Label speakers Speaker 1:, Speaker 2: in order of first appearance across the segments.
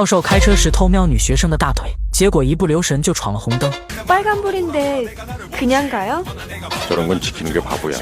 Speaker 1: 教授开车时偷瞄女学生的大腿，结果一不留神就闯了红灯。
Speaker 2: 빨간불인데 그냥 가요?
Speaker 3: 저런 건 지키는 게 바보야.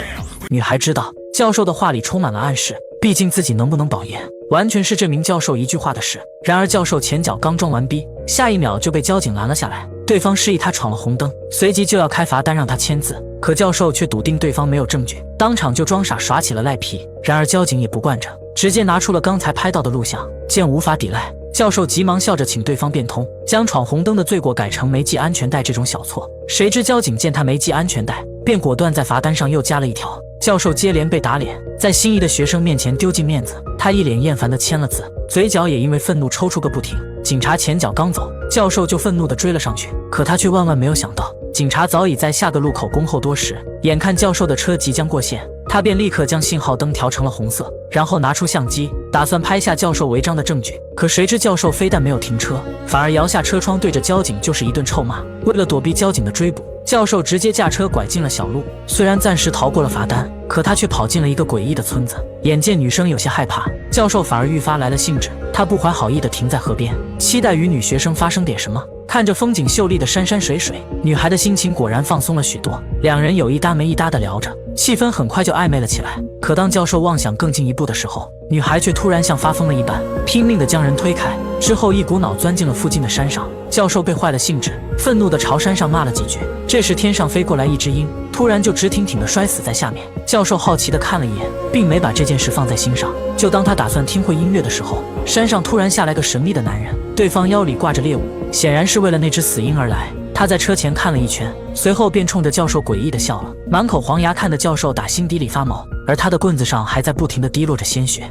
Speaker 1: 女孩知道教授的话里充满了暗示，毕竟自己能不能保研，完全是这名教授一句话的事。然而教授前脚刚装完逼，下一秒就被交警拦了下来。对方示意他闯了红灯，随即就要开罚单让他签字，可教授却笃定对方没有证据，当场就装傻耍起了赖皮。然而交警也不惯着，直接拿出了刚才拍到的录像，见无法抵赖。 教授急忙笑着请对方变通，将闯红灯的罪过改成没系安全带这种小错。谁知交警见他没系安全带，便果断在罚单上又加了一条。教授接连被打脸，在心仪的学生面前丢尽面子，他一脸厌烦地签了字，嘴角也因为愤怒抽搐个不停。警察前脚刚走，教授就愤怒地追了上去，可他却万万没有想到，警察早已在下个路口恭候多时。眼看教授的车即将过线，他便立刻将信号灯调成了红色，然后拿出相机，打算拍下教授违章的证据。可谁知教授非但没有停车，反而摇下车窗对着交警就是一顿臭骂。为了躲避交警的追捕，教授直接驾车拐进了小路。虽然暂时逃过了罚单，可他却跑进了一个诡异的村子。眼见女生有些害怕，教授反而愈发来了兴致。他不怀好意地停在河边，期待与女学生发生点什么。 看着风景秀丽的山山水水，女孩的心情果然放松了许多。两人有一搭没一搭地聊着，气氛很快就暧昧了起来。可当教授妄想更进一步的时候，女孩却突然像发疯了一般，拼命地将人推开，之后一股脑钻进了附近的山上。教授被坏了兴致，愤怒地朝山上骂了几句。这时天上飞过来一只鹰，突然就直挺挺地摔死在下面。教授好奇地看了一眼，并没把这件事放在心上。就当他打算听会音乐的时候，山上突然下来个神秘的男人，对方腰里挂着猎物。 显然是为了那只死鹰而来。他在车前看了一圈，随后便冲着教授诡异地笑了，满口黄牙，看得教授打心底里发毛，而他的棍子上还在不停地滴落着鲜血。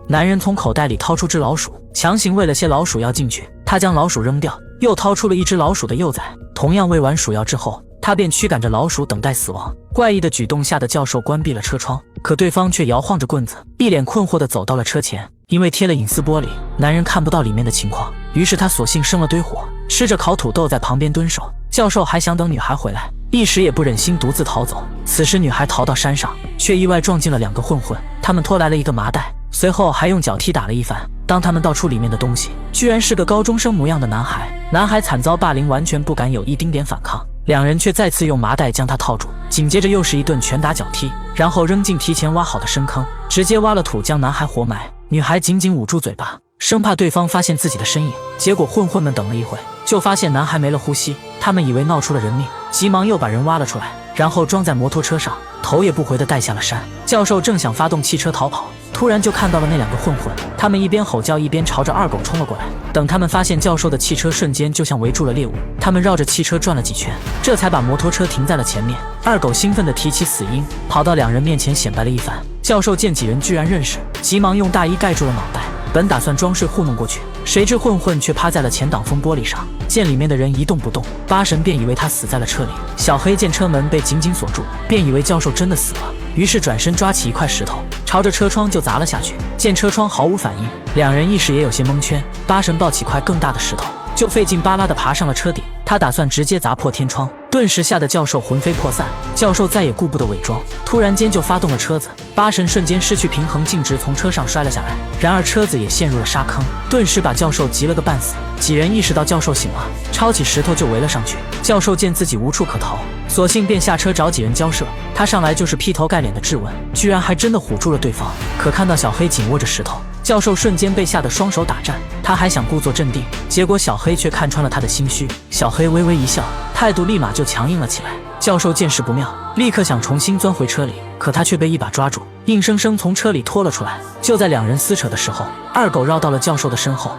Speaker 1: 男人从口袋里掏出只老鼠，强行喂了些老鼠药进去。他将老鼠扔掉，又掏出了一只老鼠的幼崽，同样喂完鼠药之后，他便驱赶着老鼠等待死亡。怪异的举动吓得教授关闭了车窗，可对方却摇晃着棍子，一脸困惑地走到了车前。 因为贴了隐私玻璃，男人看不到里面的情况，于是他索性生了堆火，吃着烤土豆在旁边蹲守。教授还想等女孩回来，一时也不忍心独自逃走。此时女孩逃到山上，却意外撞进了两个混混，他们拖来了一个麻袋，随后还用脚踢打了一番。当他们倒出里面的东西，居然是个高中生模样的男孩。男孩惨遭霸凌，完全不敢有一丁点反抗。 两人却再次用麻袋将他套住，紧接着又是一顿拳打脚踢，然后扔进提前挖好的深坑，直接挖了土将男孩活埋。女孩紧紧捂住嘴巴，生怕对方发现自己的身影。结果混混们等了一会，就发现男孩没了呼吸，他们以为闹出了人命，急忙又把人挖了出来，然后装在摩托车上，头也不回地带下了山。教授正想发动汽车逃跑，突然就看到了那两个混混，他们一边吼叫一边朝着二狗冲了过来。等他们发现教授的汽车，瞬间就像围住了猎物，他们绕着汽车转了几圈，这才把摩托车停在了前面。二狗兴奋地提起死鹰，跑到两人面前显摆了一番。教授见几人居然认识，急忙用大衣盖住了脑袋，本打算装睡糊弄过去，谁知混混却趴在了前挡风玻璃上，见里面的人一动不动，八神便以为他死在了车里。小黑见车门被紧紧锁住，便以为教授真的死了，于是转身抓起一块石头，朝着车窗就砸了下去。见车窗毫无反应，两人一时也有些蒙圈。八神抱起块更大的石头，就费劲巴拉地爬上了车顶。他打算直接砸破天窗，顿时吓得教授魂飞魄散。教授再也顾不得伪装，突然间就发动了车子。八神瞬间失去平衡，径直从车上摔了下来。然而车子也陷入了沙坑，顿时把教授急了个半死。几人意识到教授醒了，抄起石头就围了上去。教授见自己无处可逃，索性便下车找几人交涉。他上来就是劈头盖脸的质问，居然还真的唬住了对方。可看到小黑紧握着石头，教授瞬间被吓得双手打颤。他还想故作镇定，结果小黑却看穿了他的心虚。小黑微微一笑，态度立马就强硬了起来。教授见势不妙，立刻想重新钻回车里，可他却被一把抓住，硬生生从车里拖了出来。就在两人撕扯的时候，二狗绕到了教授的身后。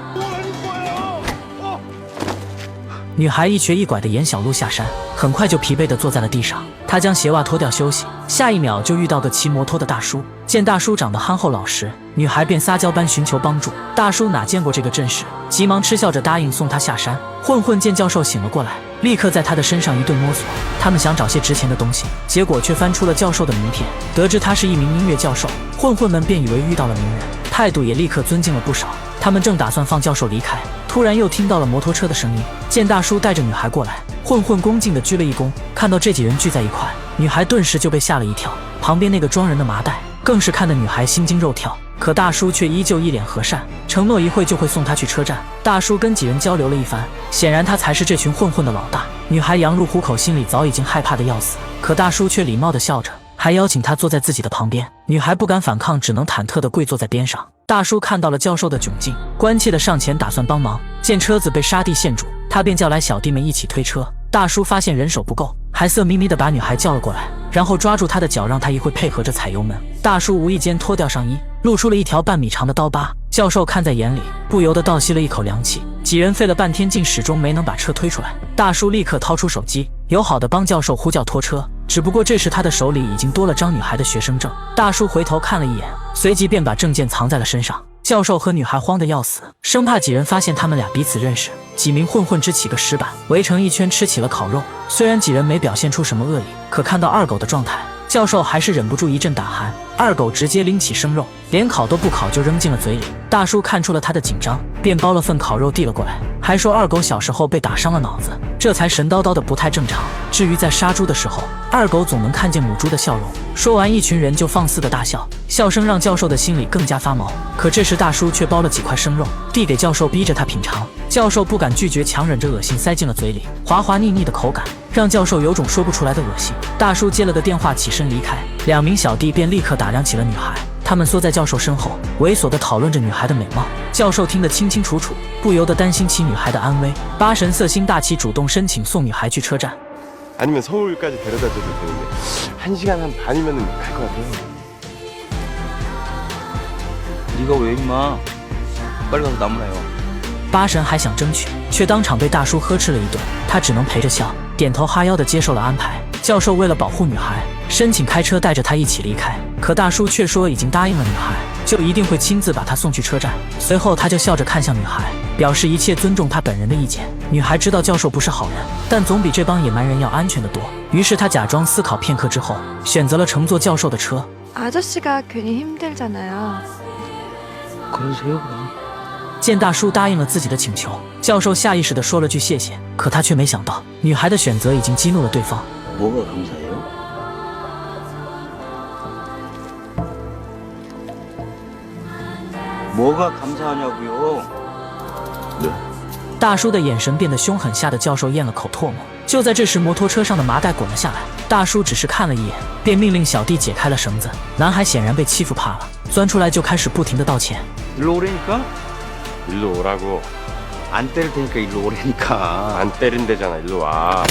Speaker 1: 女孩一瘸一拐地沿小路下山，很快就疲惫地坐在了地上。她将鞋袜脱掉休息，下一秒就遇到个骑摩托的大叔。见大叔长得憨厚老实，女孩便撒娇般寻求帮助。大叔哪见过这个阵势，急忙嗤笑着答应送她下山。混混见教授醒了过来，立刻在他的身上一顿摸索。他们想找些值钱的东西，结果却翻出了教授的名片。得知他是一名音乐教授，混混们便以为遇到了名人，态度也立刻尊敬了不少。他们正打算放教授离开，突然又听到了摩托车的声音。见大叔带着女孩过来，混混恭敬地鞠了一躬。看到这几人聚在一块，女孩顿时就被吓了一跳。旁边那个装人的麻袋更是看得女孩心惊肉跳。可大叔却依旧一脸和善，承诺一会就会送他去车站。大叔跟几人交流了一番，显然他才是这群混混的老大。女孩羊入虎口，心里早已经害怕的要死，可大叔却礼貌地笑着，还邀请她坐在自己的旁边。女孩不敢反抗，只能忐忑地跪坐在边上。大叔看到了教授的窘境，关切地上前打算帮忙，见车子被沙地陷住，他便叫来小弟们一起推车。大叔发现人手不够，还色眯眯地把女孩叫了过来，然后抓住她的脚，让她一会配合着踩油门。大叔无意间脱掉上衣，露出了一条半米长的刀疤。教授看在眼里，不由得倒吸了一口凉气。几人费了半天劲，始终没能把车推出来。大叔立刻掏出手机，友好的帮教授呼叫拖车。只不过这时他的手里已经多了张女孩的学生证。大叔回头看了一眼，随即便把证件藏在了身上。教授和女孩慌得要死，生怕几人发现他们俩彼此认识。几名混混支起个石板，围成一圈吃起了烤肉。虽然几人没表现出什么恶意，可看到二狗的状态，教授还是忍不住一阵胆寒。二狗直接拎起生肉，连烤都不烤就扔进了嘴里。大叔看出了他的紧张，便包了份烤肉递了过来，还说二狗小时候被打伤了脑子，这才神叨叨的不太正常。至于在杀猪的时候，二狗总能看见母猪的笑容。说完，一群人就放肆的大笑，笑声让教授的心里更加发毛。可这时大叔却包了几块生肉递给教授，逼着他品尝。教授不敢拒绝，强忍着恶心塞进了嘴里，滑滑腻腻的口感让教授有种说不出来的恶心。大叔接了个电话，起身离开，两名小弟便立刻打量起了女孩。他们缩在教授身后，猥琐地讨论着女孩的美貌。教授听得清清楚楚，不由得担心起女孩的安危。八神色心大气，主动申请送女孩去车站。
Speaker 4: 아니면 서울까지 데려다줘도 되는데 1시간 한 반이면 갈 것 같아요.
Speaker 5: 네가 왜 임마? 빨리 가서 나무라요.
Speaker 1: 八神还想争取，却当场被大叔呵斥了一顿。他只能陪着笑，点头哈腰地接受了安排。教授为了保护女孩，申请开车带着她一起离开。可大叔却说已经答应了女孩，就一定会亲自把她送去车站。随后他就笑着看向女孩，表示一切尊重她本人的意见。女孩知道教授不是好人，但总比这帮野蛮人要安全得多。于是她假装思考片刻之后，选择了乘坐教授的车。
Speaker 2: 아저씨가 괜히 힘들잖아요.
Speaker 5: 그러세요 그럼.
Speaker 1: 见大叔答应了自己的请求，教授下意识地说了句谢谢，可他却没想到，女孩的选择已经激怒了对方。
Speaker 5: 뭐가 감사해요? 뭐가 감사하냐고요?
Speaker 4: 네.
Speaker 1: 大叔的眼神变得凶狠，吓得教授咽了口唾沫。就在这时，摩托车上的麻袋滚了下来，大叔只是看了一眼，便命令小弟解开了绳子。男孩显然被欺负怕了，钻出来就开始不停地道歉。
Speaker 5: 일로 오라니까?
Speaker 4: 일로 오라고.
Speaker 5: 안 때릴 테니까 일로 오라니까.
Speaker 4: 안 때린대잖아. 일로 와.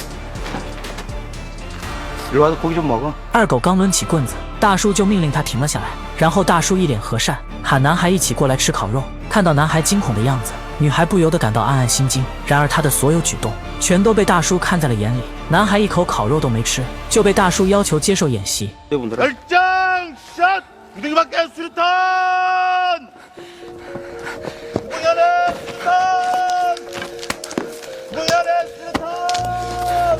Speaker 5: 일로 와서 고기 좀 먹어.
Speaker 1: 二狗刚抡起棍子，大叔就命令他停了下来。然后大叔一脸和善，喊男孩一起过来吃烤肉。看到男孩惊恐的样子，女孩不由得感到暗暗心惊。然而他的所有举动全都被大叔看在了眼里。男孩一口烤肉都没吃，就被大叔要求接受演习。
Speaker 4: 결장 샷! 무대기밖에 수류탄! 무야네 수류탄! 무야네 수류탄!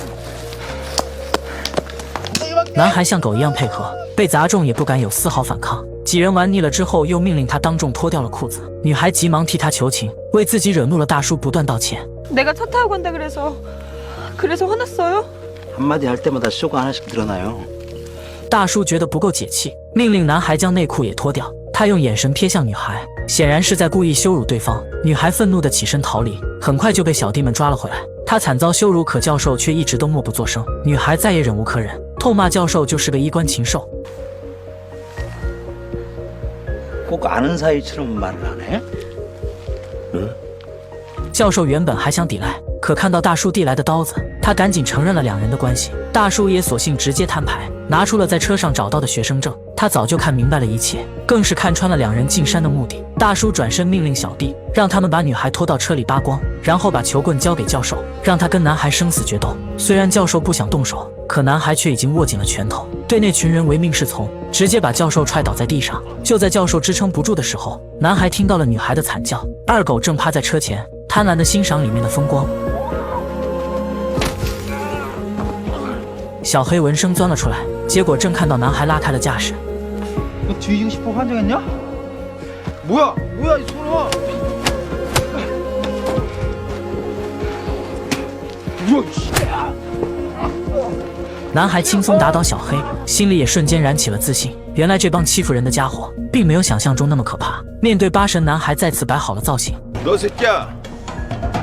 Speaker 1: 男孩像狗一样配合，被砸中也不敢有丝毫反抗。几人玩腻了之后，又命令他当众脱掉了裤子。女孩急忙替他求情，为自己惹怒了大叔不断道歉。
Speaker 2: 내가 차 타고 간다 그래서 화났어요?
Speaker 5: 한마디 할 때마다 쇼가 하나씩 늘어나요.
Speaker 1: 大叔觉得不够解气，命令男孩将内裤也脱掉。他用眼神瞥向女孩，显然是在故意羞辱对方。女孩愤怒地起身逃离，很快就被小弟们抓了回来。她惨遭羞辱，可教授却一直都默不作声。女孩再也忍无可忍，痛骂教授就是个衣冠禽兽。
Speaker 5: 꼭 아는 사이처럼 말을 하네.
Speaker 4: 응?
Speaker 1: 教授原本还想抵赖，可看到大叔递来的刀子，他赶紧承认了两人的关系。大叔也索性直接摊牌，拿出了在车上找到的学生证。他早就看明白了一切，更是看穿了两人进山的目的。大叔转身命令小弟，让他们把女孩拖到车里扒光，然后把球棍交给教授，让他跟男孩生死决斗。虽然教授不想动手，可男孩却已经握紧了拳头，对那群人唯命是从，直接把教授踹倒在地上。就在教授支撑不住的时候，男孩听到了女孩的惨叫。二狗正趴在车前，贪婪地欣赏里面的风光。小黑闻声钻了出来，结果正看到男孩拉开了驾驶。
Speaker 5: 너 뒤지고 싶어 환장했냐? 뭐야 이 소리야?
Speaker 1: 男孩轻松打倒小黑，心里也瞬间燃起了自信。原来这帮欺负人的家伙并没有想象中那么可怕。面对八神男孩再次摆好了造型，
Speaker 4: 너 새끼야,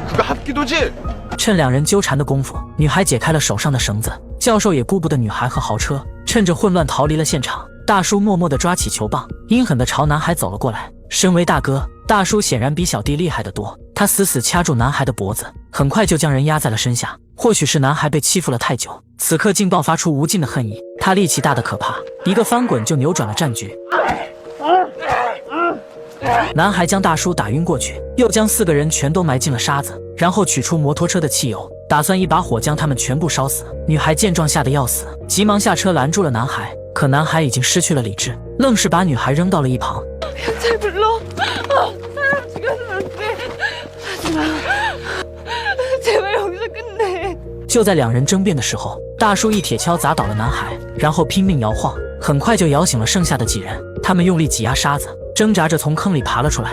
Speaker 4: 그거 합기도지?
Speaker 1: 趁两人纠缠的功夫，女孩解开了手上的绳子，教授也顾不得女孩和豪车，趁着混乱逃离了现场。大叔默默地抓起球棒，阴狠地朝男孩走了过来。身为大哥，大叔显然比小弟厉害得多，他死死掐住男孩的脖子，很快就将人压在了身下。或许是男孩被欺负了太久，此刻竟爆发出无尽的恨意。他力气大得可怕，一个翻滚就扭转了战局。男孩将大叔打晕过去，又将4个人全都埋进了沙子，然后取出摩托车的汽油，打算一把火将他们全部烧死。女孩见状吓得要死，急忙下车拦住了男孩，可男孩已经失去了理智，愣是把女孩扔到了一旁。
Speaker 2: 경찰 불러. 사람 죽여서는 안 돼. 하지마. 제발 여기서 끝내.
Speaker 1: 就在两人争辩的时候，大叔一铁锹砸倒了男孩，然后拼命摇晃，很快就摇醒了剩下的几人。他们用力挤压沙子，挣扎着从坑里爬了出来。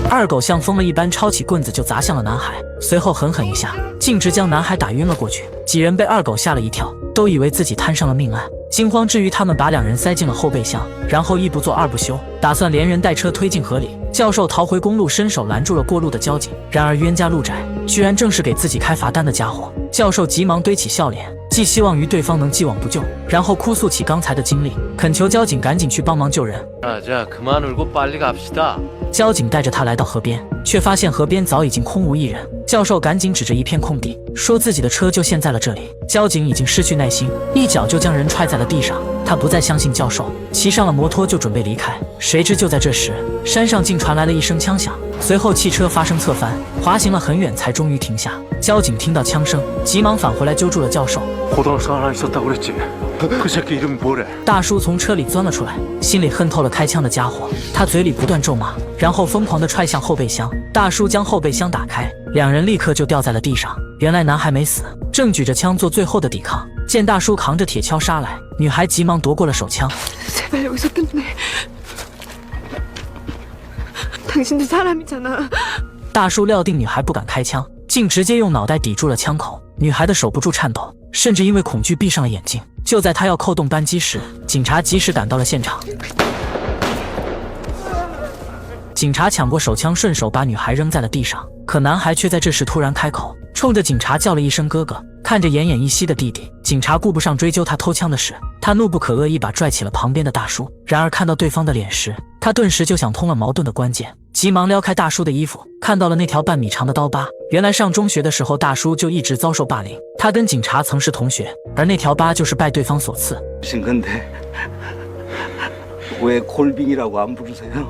Speaker 1: 二狗像疯了一般抄起棍子就砸向了男孩，随后狠狠一下，径直将男孩打晕了过去。几人被二狗吓了一跳，都以为自己摊上了命案。惊慌之余，他们把两人塞进了后备箱，然后一不做二不休，打算连人带车推进河里。教授逃回公路，伸手拦住了过路的交警。然而冤家路窄，居然正是给自己开罚单的家伙。教授急忙堆起笑脸，寄希望于对方能既往不咎，然后哭诉起刚才的经历，恳求交警赶紧去帮忙救人。
Speaker 6: 자, 그만 울고 빨리 갑시다.
Speaker 1: 交警带着他来到河边，却发现河边早已经空无一人。教授赶紧指着一片空地，说自己的车就陷在了这里。交警已经失去耐心，一脚就将人踹在了地上。他不再相信教授，骑上了摩托就准备离开。谁知就在这时，山上竟传来了一声枪响，随后汽车发生侧翻，滑行了很远才终于停下。交警听到枪声，急忙返回来揪住了教授。
Speaker 6: 고등학생 하나 있었다고 그랬지. 그 새끼 이름이 뭐래?
Speaker 1: 大叔从车里钻了出来，心里恨透了开枪的家伙。他嘴里不断咒骂，然后疯狂地踹向后备箱。大叔将后备箱打开，两人立刻就掉在了地上。原来男孩没死，正举着枪做最后的抵抗。见大叔扛着铁锹杀来，女孩急忙夺过了手枪。
Speaker 2: 제발 여기서 끝내. 당신도 사람이잖아.
Speaker 1: 大叔料定女孩不敢开枪，竟直接用脑袋抵住了枪口。女孩的手不住颤抖，甚至因为恐惧闭上了眼睛。就在她要扣动扳机时，警察及时赶到了现场。警察抢过手枪，顺手把女孩扔在了地上。可男孩却在这时突然开口，冲着警察叫了一声哥哥。看着奄奄一息的弟弟，警察顾不上追究他偷枪的事，他怒不可遏，一把拽起了旁边的大叔。然而看到对方的脸时，他顿时就想通了矛盾的关键，急忙撩开大叔的衣服，看到了那条半米长的刀疤。原来上中学的时候，大叔就一直遭受霸凌，他跟警察曾是同学，而那条疤就是拜对方所赐。
Speaker 7: 근데 왜 골빙이라고 안 부르세요?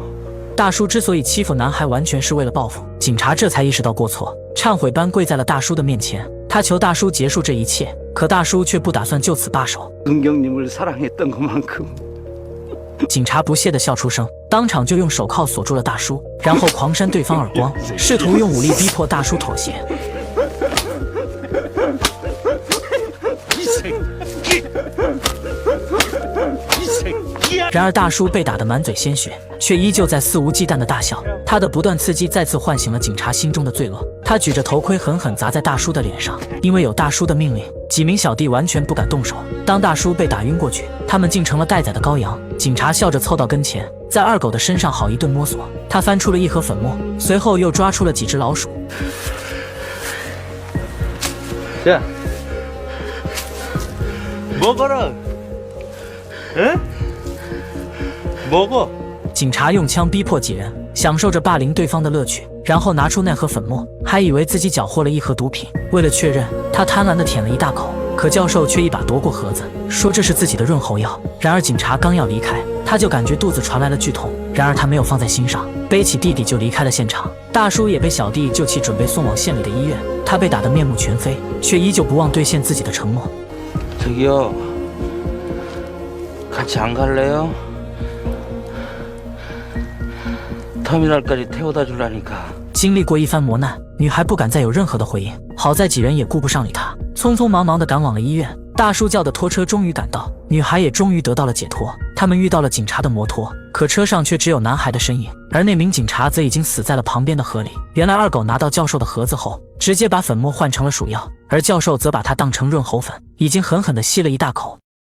Speaker 1: 大叔之所以欺负男孩，完全是为了报复。警察这才意识到过错，忏悔般跪在了大叔的面前。他求大叔结束这一切，可大叔却不打算就此罢手。
Speaker 7: 은경님을 사랑했던 것만큼
Speaker 1: 警察不屑地笑出声，当场就用手铐锁住了大叔，然后狂扇对方耳光，试图用武力逼迫大叔妥协。然而大叔被打得满嘴鲜血，却依旧在肆无忌惮地大笑。他的不断刺激再次唤醒了警察心中的罪恶。他举着头盔狠狠砸在大叔的脸上，因为有大叔的命令，几名小弟完全不敢动手。当大叔被打晕过去，他们竟成了待宰的羔羊。警察笑着凑到跟前，在二狗的身上好一顿摸索。他翻出了一盒粉末，随后又抓出了几只老鼠。
Speaker 6: 자, 먹어라. 응? 먹어.
Speaker 1: 警察用枪逼迫几人，享受着霸凌对方的乐趣，然后拿出那盒粉末，还以为自己缴获了一盒毒品。为了确认，他贪婪地舔了一大口，可教授却一把夺过盒子，说这是自己的润喉药。然而警察刚要离开，他就感觉肚子传来了剧痛，然而他没有放在心上，背起弟弟就离开了现场。大叔也被小弟救起，准备送往县里的医院。他被打得面目全非，却依旧不忘兑现自己的承诺。
Speaker 7: 저기요 같이 안 갈래요? 터미널까지 태워다 주라니까.
Speaker 1: 经历过一番磨难，女孩不敢再有任何的回应。好在几人也顾不上理她，匆匆忙忙地赶往了医院。大叔叫的拖车终于赶到，女孩也终于得到了解脱。他们遇到了警察的摩托，可车上却只有男孩的身影，而那名警察则已经死在了旁边的河里。原来二狗拿到教授的盒子后，直接把粉末换成了鼠药，而教授则把它当成润喉粉，已经狠狠地吸了一大口。